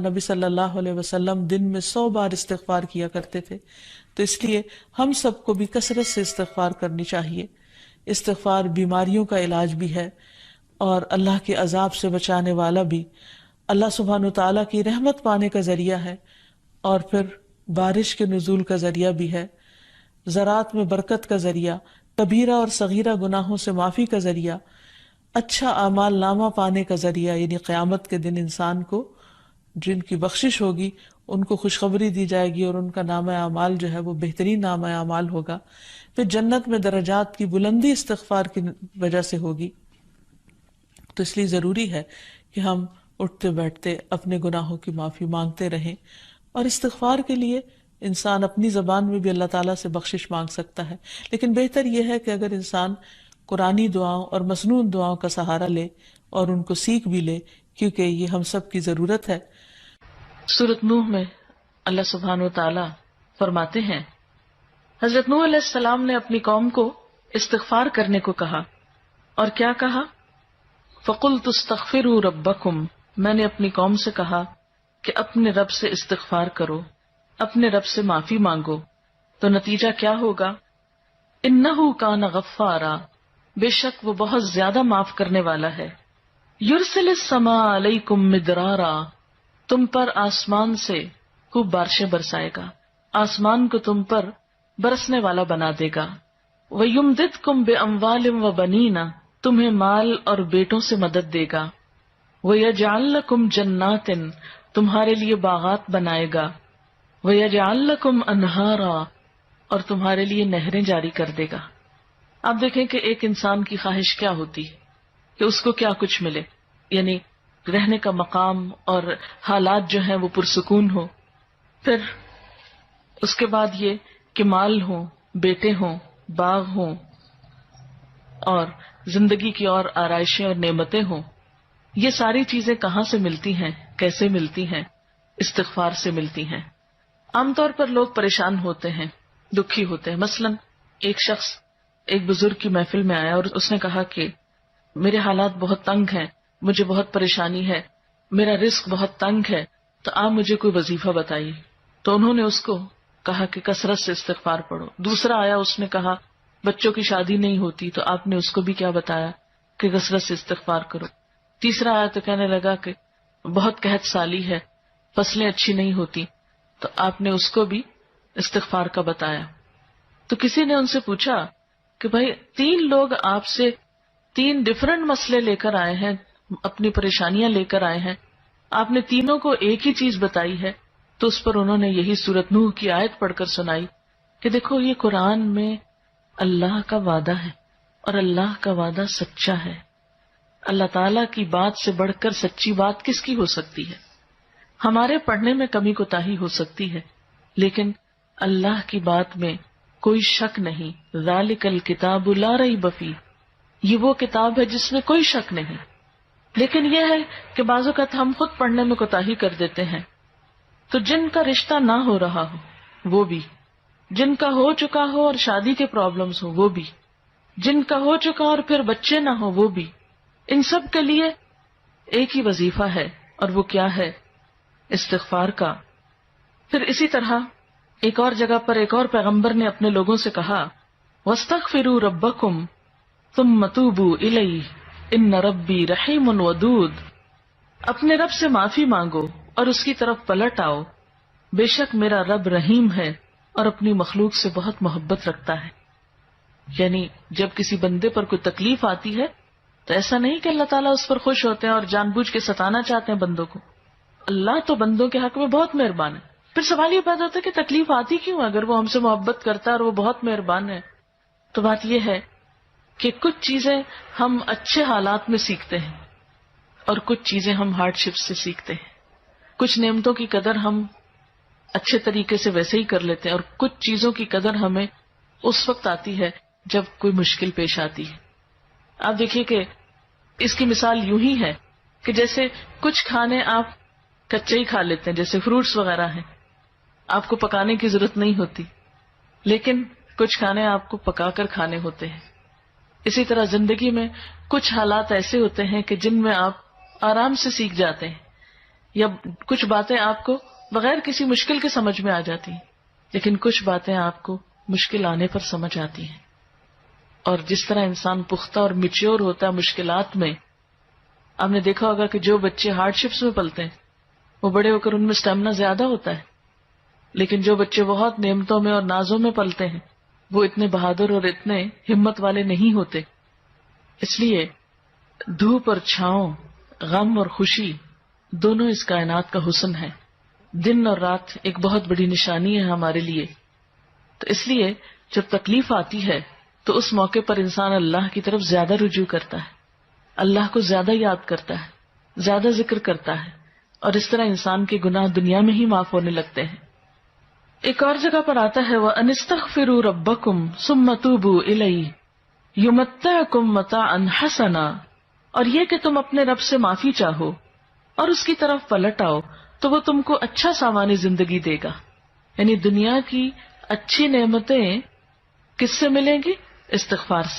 نبی صلی اللہ علیہ وسلم دن میں 100 بار استغفار کیا کرتے تھے، تو اس لیے ہم سب کو بھی کثرت سے استغفار کرنی چاہیے۔ استغفار بیماریوں کا علاج بھی ہے اور اللہ کے عذاب سے بچانے والا بھی، اللہ سبحانہ وتعالیٰ کی رحمت پانے کا ذریعہ ہے، اور پھر بارش کے نزول کا ذریعہ بھی ہے، زراعت میں برکت کا ذریعہ، کبیرہ اور صغیرہ گناہوں سے معافی کا ذریعہ، اچھا اعمال نامہ پانے کا ذریعہ، یعنی قیامت کے دن انسان کو جن کی بخشش ہوگی ان کو خوشخبری دی جائے گی اور ان کا نامہ اعمال جو ہے وہ بہترین نامہ اعمال ہوگا۔ پھر جنت میں درجات کی بلندی استغفار کی وجہ سے ہوگی۔ تو اس لیے ضروری ہے کہ ہم اٹھتے بیٹھتے اپنے گناہوں کی معافی مانگتے رہیں، اور استغفار کے لیے انسان اپنی زبان میں بھی اللہ تعالیٰ سے بخشش مانگ سکتا ہے، لیکن بہتر یہ ہے کہ اگر انسان قرآنی دعاؤں اور مسنون دعاؤں کا سہارا لے اور ان کو سیکھ بھی لے، کیونکہ یہ ہم سب کی ضرورت ہے۔ سورۃ نوح میں اللہ سبحانہ و تعالیٰ فرماتے ہیں، حضرت نوح علیہ السلام نے اپنی قوم کو استغفار کرنے کو کہا، اور کیا کہا؟ فَقُلْتُ اسْتَغْفِرُوا رَبَّكُمْ، میں نے اپنی قوم سے کہا کہ اپنے رب سے استغفار کرو، اپنے رب سے معافی مانگو۔ تو نتیجہ کیا ہوگا؟ اِنَّهُ كَانَ غَفَّارًا، بے شک وہ بہت زیادہ معاف کرنے والا ہے۔ يُرْسِلِ السَّمَاءَ عَلَيْكُمْ مِدْرَارًا، تم پر آسمان سے خوب بارشیں برسائے گا، آسمان کو تم پر برسنے والا بنا دے گا۔ وَيُمْدِدْكُمْ بِأَمْوَالٍ وَبَنِينَ، تمہیں مال اور بیٹوں سے مدد دے گا۔ وَيَجْعَلْ لَكُمْ جَنَّاتٍ، تمہارے لیے باغات بنائے گا۔ وَيَجْعَلْ لَكُمْ أَنْهَارًا، اور تمہارے لیے نہریں جاری کر دے گا۔ آپ دیکھیں کہ ایک انسان کی خواہش کیا ہوتی ہے کہ اس کو کیا کچھ ملے، یعنی رہنے کا مقام اور حالات جو ہیں وہ پرسکون ہو، پھر اس کے بعد یہ کہ مال ہوں، بیٹے ہوں، باغ ہوں، اور زندگی کی اور آرائشیں اور نعمتیں ہوں۔ یہ ساری چیزیں کہاں سے ملتی ہیں، کیسے ملتی ہیں؟ استغفار سے ملتی ہیں۔ عام طور پر لوگ پریشان ہوتے ہیں، دکھی ہوتے ہیں۔ مثلا ایک شخص ایک بزرگ کی محفل میں آیا اور اس نے کہا کہ میرے حالات بہت تنگ ہیں، مجھے بہت پریشانی ہے، میرا رزق بہت تنگ ہے، تو آپ مجھے کوئی وظیفہ بتائیے۔ تو انہوں نے اس کو کہا کہ کثرت سے استغفار پڑھو۔ دوسرا آیا، اس نے کہا بچوں کی شادی نہیں ہوتی، تو آپ نے اس کو بھی کیا بتایا کہ کثرت سے استغفار کرو۔ تیسرا آیا تو کہنے لگا کہ بہت قحط سالی ہے، فصلیں اچھی نہیں ہوتی، تو آپ نے اس کو بھی استغفار کا بتایا۔ تو کسی نے ان سے پوچھا کہ بھائی 3 لوگ آپ سے 3 ڈفرنٹ مسئلے لے کر آئے ہیں، اپنی پریشانیاں لے کر آئے ہیں، آپ نے تینوں کو ایک ہی چیز بتائی ہے۔ تو اس پر انہوں نے یہی سورۃ نوح کی آیت پڑھ کر سنائی کہ دیکھو یہ قرآن میں اللہ کا وعدہ ہے، اور اللہ کا وعدہ سچا ہے۔ اللہ تعالیٰ کی بات سے بڑھ کر سچی بات کس کی ہو سکتی ہے؟ ہمارے پڑھنے میں کمی کوتاہی ہو سکتی ہے، لیکن اللہ کی بات میں کوئی شک نہیں۔ ذالک الکتاب لا ریب فیہ، یہ وہ کتاب ہے جس میں کوئی شک نہیں۔ لیکن یہ ہے کہ بعض اوقات ہم خود پڑھنے میں کوتاہی کر دیتے ہیں، تو جن کا رشتہ نہ ہو رہا ہو وہ بھی، جن کا ہو چکا ہو اور شادی کے پرابلمز ہو وہ بھی، جن کا ہو چکا اور پھر بچے نہ ہو وہ بھی، ان سب کے لیے ایک ہی وظیفہ ہے، اور وہ کیا ہے؟ استغفار کا۔ پھر اسی طرح ایک اور جگہ پر ایک اور پیغمبر نے اپنے لوگوں سے کہا وَاسْتَغْفِرُوا رَبَّكُمْ ثُمَّ تُوبُوا إِلَيْهِ إِنَّ رَبِّي رَحِيمٌ وَدُودٌ، اپنے رب سے معافی مانگو اور اس کی طرف پلٹ آؤ، بے شک میرا رب رحیم ہے اور اپنی مخلوق سے بہت محبت رکھتا ہے۔ یعنی جب کسی بندے پر کوئی تکلیف آتی ہے تو ایسا نہیں کہ اللہ تعالیٰ اس پر خوش ہوتے ہیں اور جان بوجھ کے ستانا چاہتے ہیں بندوں کو۔ اللہ تو بندوں کے حق میں بہت مہربان ہے۔ پھر سوال یہ پیدا ہوتا ہے کہ تکلیف آتی کیوں؟ اگر وہ ہم سے محبت کرتا ہے اور وہ بہت مہربان ہے، تو بات یہ ہے کہ کچھ چیزیں ہم اچھے حالات میں سیکھتے ہیں اور کچھ چیزیں ہم ہارڈ شپ سے سیکھتے ہیں۔ کچھ نعمتوں کی قدر ہم اچھے طریقے سے ویسے ہی کر لیتے ہیں، اور کچھ چیزوں کی قدر ہمیں اس وقت آتی ہے جب کوئی مشکل پیش آتی ہے۔ آپ دیکھیے کہ اس کی مثال یوں ہی ہے کہ جیسے کچھ کھانے آپ کچے ہی کھا لیتے ہیں، جیسے فروٹس وغیرہ ہیں، آپ کو پکانے کی ضرورت نہیں ہوتی، لیکن کچھ کھانے آپ کو پکا کر کھانے ہوتے ہیں۔ اسی طرح زندگی میں کچھ حالات ایسے ہوتے ہیں کہ جن میں آپ آرام سے سیکھ جاتے ہیں، یا کچھ باتیں آپ کو بغیر کسی مشکل کے سمجھ میں آ جاتی ہیں، لیکن کچھ باتیں آپ کو مشکل آنے پر سمجھ آتی ہیں. اور جس طرح انسان پختہ اور میچیور ہوتا ہے مشکلات میں، آپ نے دیکھا ہوگا کہ جو بچے ہارڈ شپس میں پلتے ہیں وہ بڑے ہو کر ان میں اسٹیمنا زیادہ ہوتا ہے، لیکن جو بچے بہت نعمتوں میں اور نازوں میں پلتے ہیں وہ اتنے بہادر اور اتنے ہمت والے نہیں ہوتے. اس لیے دھوپ اور چھاؤں، غم اور خوشی، دونوں اس کائنات کا حسن ہے. دن اور رات ایک بہت بڑی نشانی ہے ہمارے لیے. تو اس لیے جب تکلیف آتی ہے تو اس موقع پر انسان اللہ کی طرف زیادہ رجوع کرتا ہے، اللہ کو زیادہ یاد کرتا ہے، زیادہ ذکر کرتا ہے، اور اس طرح انسان کے گناہ دنیا میں ہی معاف ہونے لگتے ہیں. ایک اور جگہ پر آتا ہے وَأَنِ اسْتَغْفِرُوا رَبَّكُمْ ثُمَّ تُوبُوا إِلَيْهِ يُمَتِّعْكُمْ مَتَاعًا حَسَنًا، اور یہ کہ تم اپنے رب سے معافی چاہو اور اس کی طرف پلٹ آؤ تو وہ تم کو اچھا سامان زندگی دے گا. یعنی دنیا کی اچھی نعمتیں کس سے ملیں گی؟ استغفار سے.